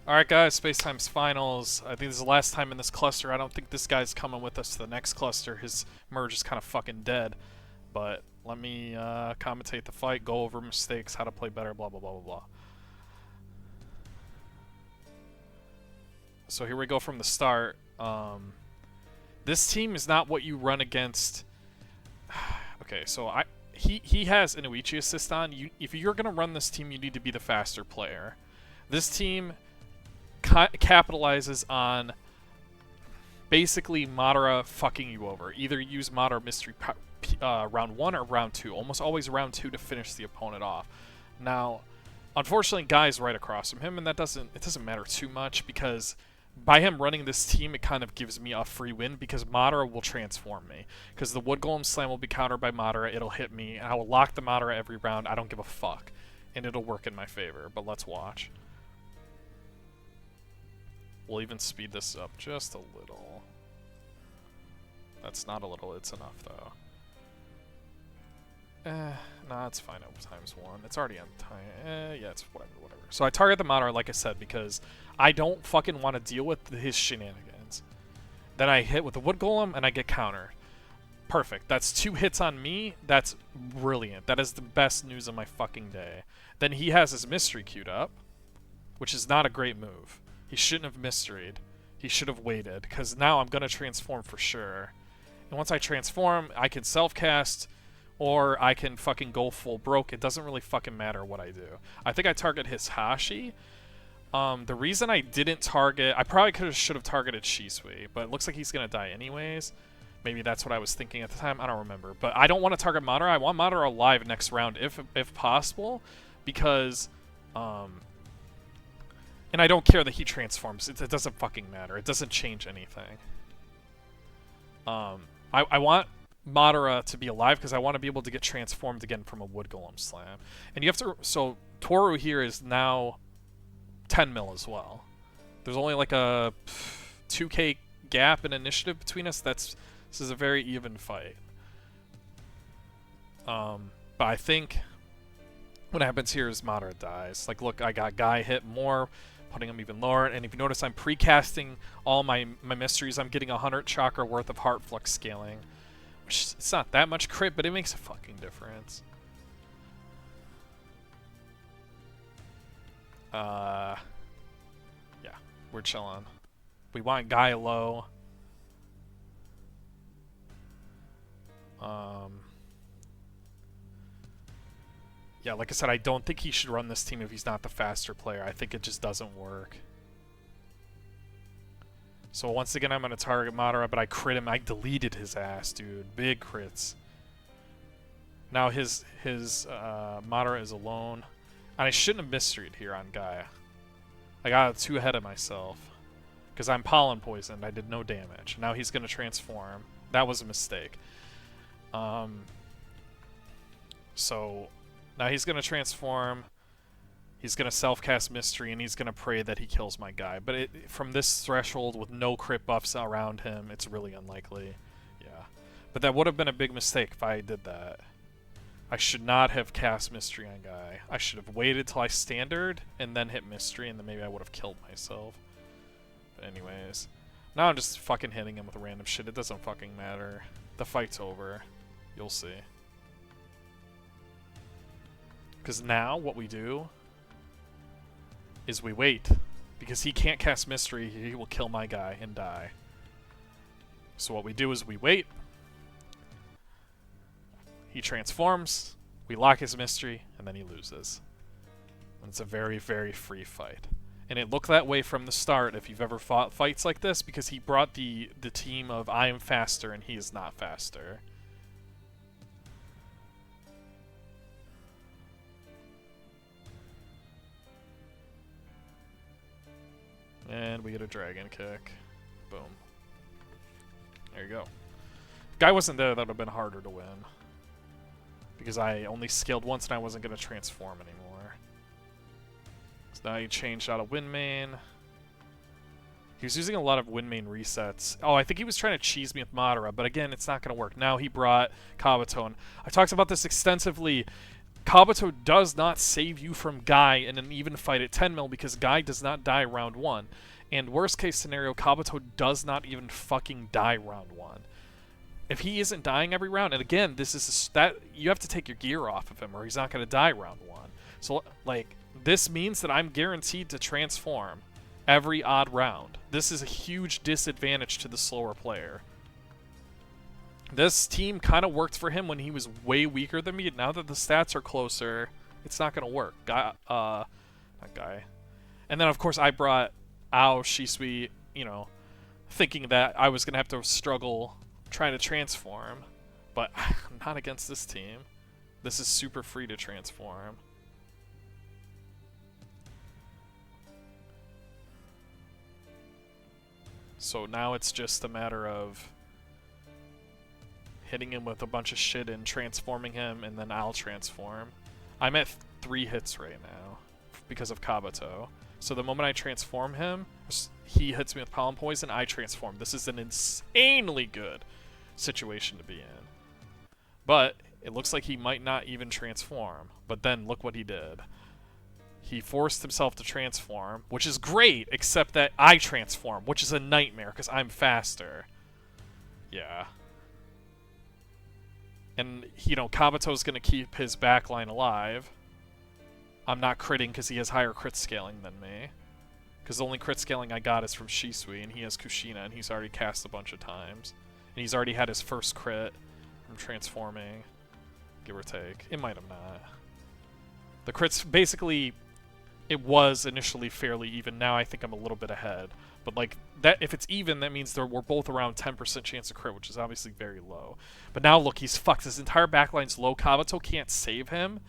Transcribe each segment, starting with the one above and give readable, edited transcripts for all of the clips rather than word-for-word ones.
Alright guys, Spacetime's finals. I think this is the last time in this cluster. I don't think this guy's coming with us to the next cluster. His merge is kind of fucking dead. But let me commentate the fight, go over mistakes, how to play better, blah blah blah blah blah. So here we go from the start. This team is not what you run against. Okay, so he has an Inuichi assist on. If you're gonna run this team, you need to be the faster player. This team capitalizes on basically Madara fucking you over. Either use Madara Mystery round 1 or round 2. Almost always round 2 to finish the opponent off. Now, unfortunately, Guy's right across from him, and it doesn't matter too much because by him running this team, it kind of gives me a free win because Madara will transform me. Because the Wood Golem Slam will be countered by Madara, it'll hit me, and I will lock the Madara every round. I don't give a fuck. And it'll work in my favor, but let's watch. We'll even speed this up just a little. That's not a little, it's enough though. Nah, it's fine over ×1. It's already on time. Yeah, it's whatever. So I target the Madara, like I said, because I don't fucking want to deal with his shenanigans. Then I hit with the Wood Golem, and I get countered. Perfect. That's 2 hits on me. That's brilliant. That is the best news of my fucking day. Then he has his Mystery queued up, which is not a great move. He shouldn't have Mysteried. He should have waited, because now I'm going to transform for sure. And once I transform, I can self-cast, or I can fucking go full broke. It doesn't really fucking matter what I do. I think I target his Hashi. The reason I didn't target... I probably should have targeted Shisui, but it looks like he's going to die anyways. Maybe that's what I was thinking at the time. I don't remember. But I don't want to target Madara. I want Madara alive next round if possible, because... and I don't care that he transforms. It doesn't fucking matter. It doesn't change anything. I want Madara to be alive because I want to be able to get transformed again from a Wood Golem Slam. And you have to... So, Toru here is now 10 mil as well. There's only like a 2k gap in initiative between us. This is a very even fight. But I think what happens here is Madara dies. Like, look, I got Guy hit more, putting him even lower. And if you notice, I'm precasting all my mysteries. I'm getting 100 chakra worth of Heart Flux scaling. Which, it's not that much crit, but it makes a fucking difference. Yeah, we're chilling. We want Guy low. Yeah, like I said, I don't think he should run this team if he's not the faster player. I think it just doesn't work. So once again, I'm going to target Madara, but I crit him. I deleted his ass, dude. Big crits. Now his Madara is alone. And I shouldn't have Mysteried here on Gaia. I got too ahead of myself. Because I'm pollen poisoned. I did no damage. Now he's going to transform. That was a mistake. So now he's going to transform. He's going to self-cast Mystery, and he's going to pray that he kills my guy. But from this threshold, with no crit buffs around him, it's really unlikely. Yeah. But that would have been a big mistake if I did that. I should not have cast Mystery on Guy. I should have waited till I standard, and then hit Mystery, and then maybe I would have killed myself. But anyways. Now I'm just fucking hitting him with random shit. It doesn't fucking matter. The fight's over. You'll see. Because now, what we do is we wait. Because he can't cast Mystery, he will kill my guy and die. So what we do is we wait. He transforms, we lock his Mystery, and then he loses. And it's a very, very free fight. And it looked that way from the start if you've ever fought fights like this, because he brought the team of I am faster and he is not faster. And we get a dragon kick. Boom. There you go. If Guy wasn't there, that would have been harder to win. Because I only scaled once and I wasn't going to transform anymore. So now he changed out of Wind Main. He was using a lot of Wind Main resets. Oh, I think he was trying to cheese me with Madara, but again, it's not going to work. Now he brought Kabuto. I talked about this extensively Kabuto does not save you from Guy in an even fight at 10 mil because Guy does not die round 1. And worst case scenario, Kabuto does not even fucking die round 1. If he isn't dying every round, and again, this is that you have to take your gear off of him or he's not going to die round 1. So, like, this means that I'm guaranteed to transform every odd round. This is a huge disadvantage to the slower player. This team kind of worked for him when he was way weaker than me. Now that the stats are closer, it's not going to work. Not Guy. And then, of course, I brought Ao Shisui, you know, thinking that I was going to have to struggle trying to transform. But not against this team. This is super free to transform. So now it's just a matter of hitting him with a bunch of shit and transforming him, and then I'll transform. I'm at 3 hits right now because of Kabuto. So the moment I transform him, he hits me with Pollen Poison, I transform. This is an insanely good situation to be in. But it looks like he might not even transform. But then look what he did. He forced himself to transform, which is great, except that I transform, which is a nightmare because I'm faster. Yeah. And, you know, Kabuto's going to keep his backline alive. I'm not critting because he has higher crit scaling than me. Because the only crit scaling I got is from Shisui, and he has Kushina, and he's already cast a bunch of times. And he's already had his first crit from transforming, give or take. It might have not. The crits, basically, it was initially fairly even. Now I think I'm a little bit ahead. But, like, that if it's even, that means we're both around 10% chance of crit, which is obviously very low. But now, look, he's fucked. His entire backline's low. Kabuto can't save him.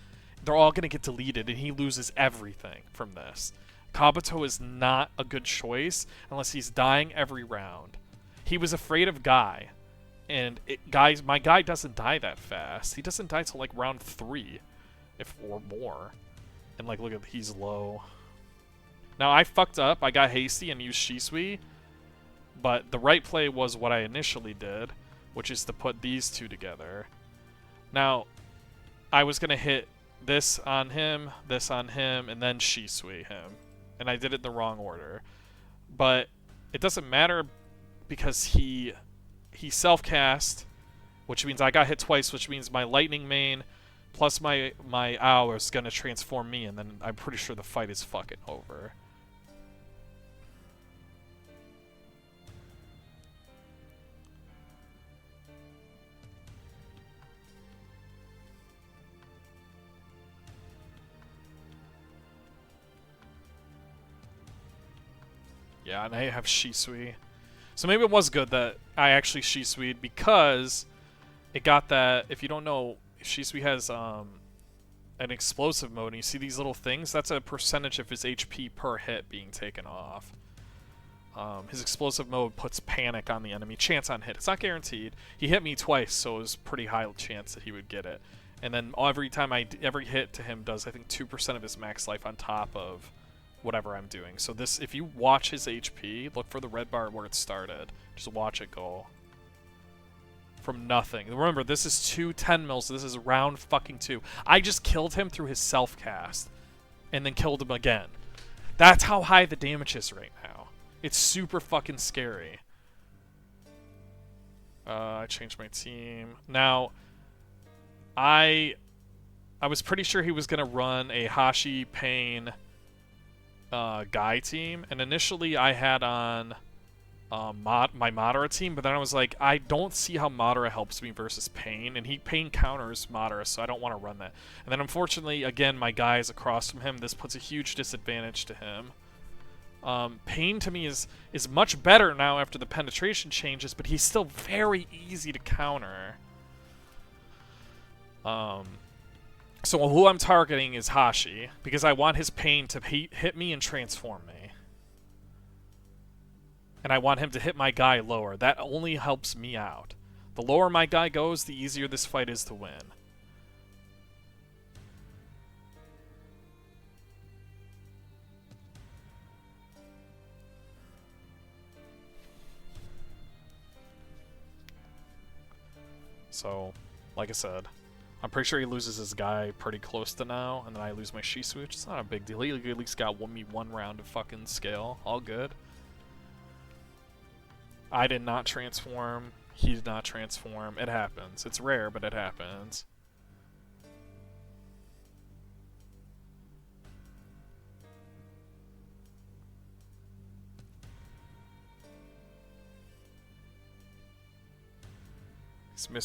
They're all going to get deleted, and he loses everything from this. Kabuto is not a good choice unless he's dying every round. He was afraid of Guy. And, my Guy doesn't die that fast. He doesn't die till, like, round 3, or more. And, like, look at, he's low. Now, I fucked up. I got hasty and used Shisui. But the right play was what I initially did, which is to put these two together. Now, I was going to hit this on him, and then Shisui him. And I did it in the wrong order. But it doesn't matter because he self-cast, which means I got hit twice, which means my lightning main plus my Ao is going to transform me, and then I'm pretty sure the fight is fucking over. Yeah, and I have Shisui. So maybe it was good that I actually Shisui'd because it got that, if you don't know, Shisui has an explosive mode, and you see these little things? That's a percentage of his HP per hit being taken off. His explosive mode puts panic on the enemy. Chance on hit. It's not guaranteed. He hit me twice, so it was pretty high chance that he would get it. And then every hit to him does, I think, 2% of his max life on top of whatever I'm doing. So this, if you watch his HP, look for the red bar where it started. Just watch it go. From nothing. Remember, this is 10 mils, so this is round fucking 2. I just killed him through his self-cast. And then killed him again. That's how high the damage is right now. It's super fucking scary. I changed my team. Now, I was pretty sure he was going to run a Hashi, Pain, Guy team. And initially I had on my Madara team, but then I was like, I don't see how Madara helps me versus Pain, and Pain counters Madara, so I don't want to run that. And then unfortunately, again, my guy is across from him. This puts a huge disadvantage to him. Pain to me is much better now after the penetration changes, but he's still very easy to counter. So who I'm targeting is Hashi, because I want his Pain to hit me and transform me. And I want him to hit my guy lower. That only helps me out. The lower my guy goes, the easier this fight is to win. So, like I said, I'm pretty sure he loses his guy pretty close to now, and then I lose my Shisui, which is not a big deal. He at least got me one round of fucking scale. All good. I did not transform. He did not transform. It happens. It's rare, but it happens.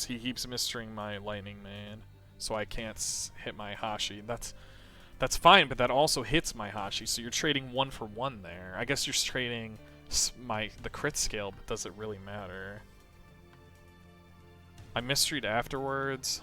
He keeps mistering my Lightning Man, so I can't hit my Hashi. That's fine, but that also hits my Hashi, so you're trading 1 for 1 there. I guess you're trading the crit scale, but does it really matter? I mistreat afterwards.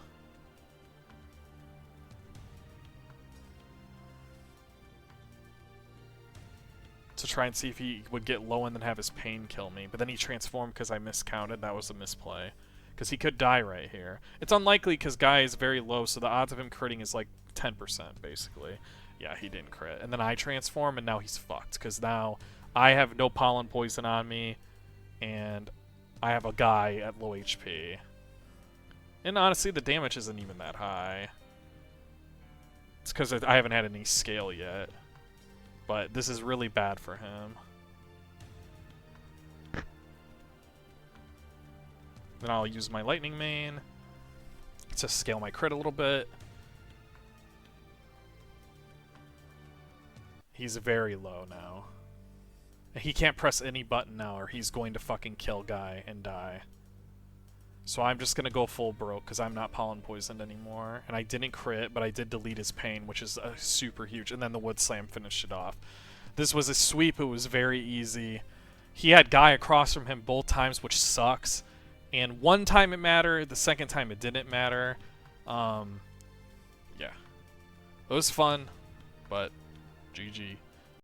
To try and see if he would get low and then have his pain kill me, but then he transformed because I miscounted. That was a misplay. Because he could die right here. It's unlikely because Guy is very low, so the odds of him critting is like 10%, basically. Yeah, he didn't crit. And then I transform, and now he's fucked. Because now I have no pollen poison on me, and I have a Guy at low HP. And honestly, the damage isn't even that high. It's because I haven't had any scale yet. But this is really bad for him. Then I'll use my Lightning Mane to scale my crit a little bit. He's very low now. He can't press any button now or he's going to fucking kill Guy and die. So I'm just going to go full broke because I'm not pollen poisoned anymore. And I didn't crit, but I did delete his pain, which is super huge. And then the Wood Slam finished it off. This was a sweep. It was very easy. He had Guy across from him both times, which sucks. And one time it mattered, the second time it didn't matter. Yeah. It was fun, but GG.